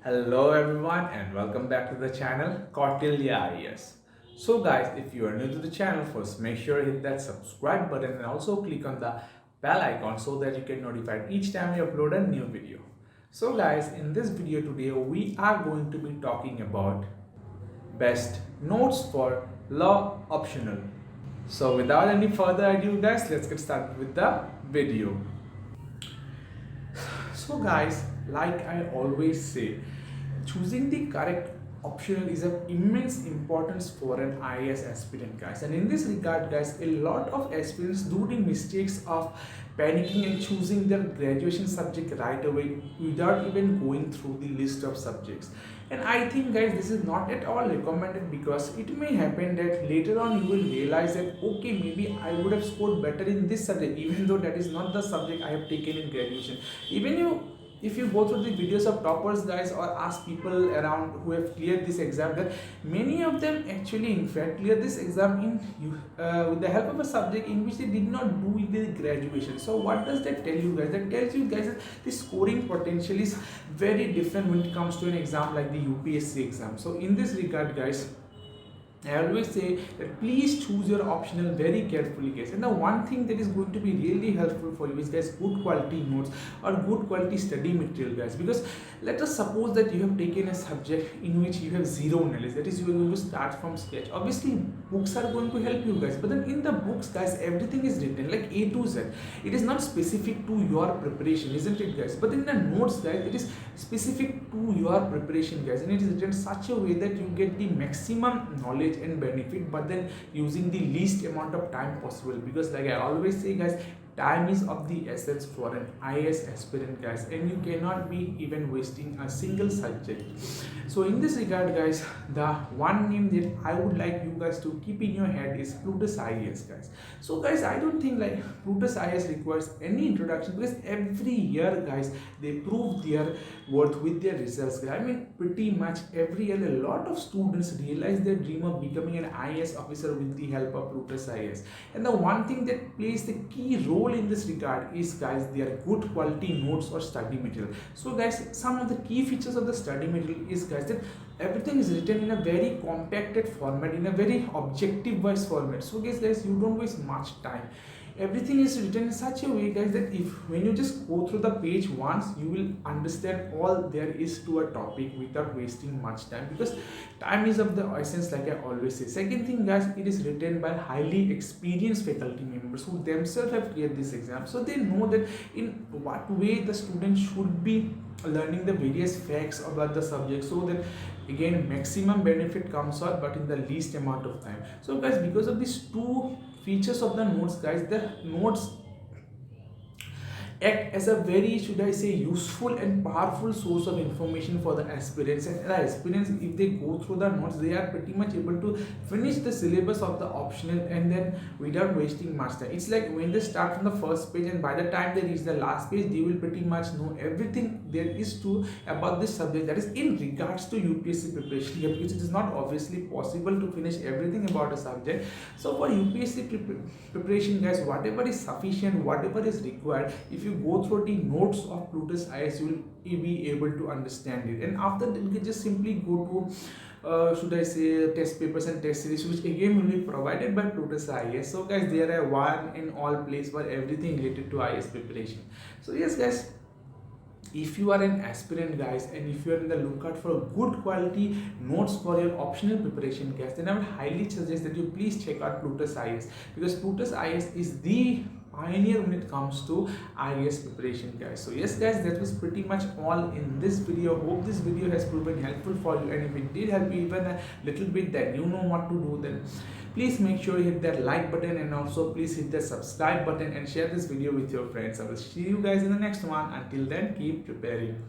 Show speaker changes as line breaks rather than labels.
Hello everyone and welcome back to the channel Kautilya IAS. So guys, if you are new to the channel, first make sure you hit that subscribe button and also click on the bell icon so that you get notified each time we upload a new video. So guys, in this video today we are going to be talking about best notes for law optional. So without any further ado guys, let's get started with the video. So guys, like I always say, choosing the correct optional is of immense importance for an IAS aspirant guys, and in this regard guys, a lot of aspirants do the mistakes of panicking and choosing their graduation subject right away without even going through the list of subjects. And I think guys, this is not at all recommended, because it may happen that later on you will realize that okay, maybe I would have scored better in this subject even though that is not the subject I have taken in graduation. Even you, if you go through the videos of toppers guys or ask people around who have cleared this exam, that many of them actually in fact clear this exam with the help of a subject in which they did not do with the graduation. So what does that tell you guys? That tells you guys that the scoring potential is very different when it comes to an exam like the UPSC exam. So in this regard guys, I always say that please choose your optional very carefully guys, and the one thing that is going to be really helpful for you is guys good quality notes or good quality study material guys. Because let us suppose that you have taken a subject in which you have zero knowledge, that is you are going to start from scratch. Obviously books are going to help you guys, but then in the books guys everything is written like A to Z. It is not specific to your preparation, isn't it guys? But in the notes guys, it is specific to your preparation guys, and it is written such a way that you get the maximum knowledge and benefit, but then using the least amount of time possible. Because like I always say guys, time is of the essence for an IAS aspirant guys, and you cannot be even wasting a single subject. So in this regard guys, the one name that I would like you guys to keep in your head is Plutus IAS guys. So guys, I don't think like Plutus IAS requires any introduction, because every year guys they prove their worth with their results. I mean pretty much every year a lot of students realize their dream of becoming an IAS officer with the help of Plutus IAS. And the one thing that plays the key role in this regard is guys their good quality notes or study material. So guys, some of the key features of the study material is guys that everything is written in a very compacted format, in a very objective wise format. So guys, you don't waste much time. Everything is written in such a way guys that if when you just go through the page once, you will understand all there is to a topic without wasting much time, because time is of the essence like I always say. Second thing guys, it is written by highly experienced faculty members who themselves have cleared this exam, so they know that in what way the student should be learning the various facts about the subject, so that again maximum benefit comes out but in the least amount of time. So guys, because of these two features of the notes guys, the notes act as a very, should I say, useful and powerful source of information for the aspirants. And the aspirants, if they go through the notes, they are pretty much able to finish the syllabus of the optional and then without wasting much time. It's like when they start from the first page and by the time they reach the last page, they will pretty much know everything there is to about this subject, that is in regards to UPSC preparation here, because it is not obviously possible to finish everything about a subject. So for UPSC preparation guys, whatever is sufficient, whatever is required, if you go through the notes of Plutus IAS, you will be able to understand it. And after that you can just simply go to should I say test papers and test series, which again will be provided by Plutus IAS. So guys, there are one in all place for everything related to IAS preparation. So yes guys, if you are an aspirant guys, and if you are in the lookout for good quality notes for your optional preparation guys, then I would highly suggest that you please check out Plutus IAS, because Plutus IAS is the pioneer when it comes to IAS preparation guys. So yes guys, that was pretty much all in this video. Hope this video has proven helpful for you, and if it did help you even a little bit, then you know what to do. Then please make sure you hit that like button, and also please hit the subscribe button and share this video with your friends. I will see you guys in the next one. Until then, keep preparing.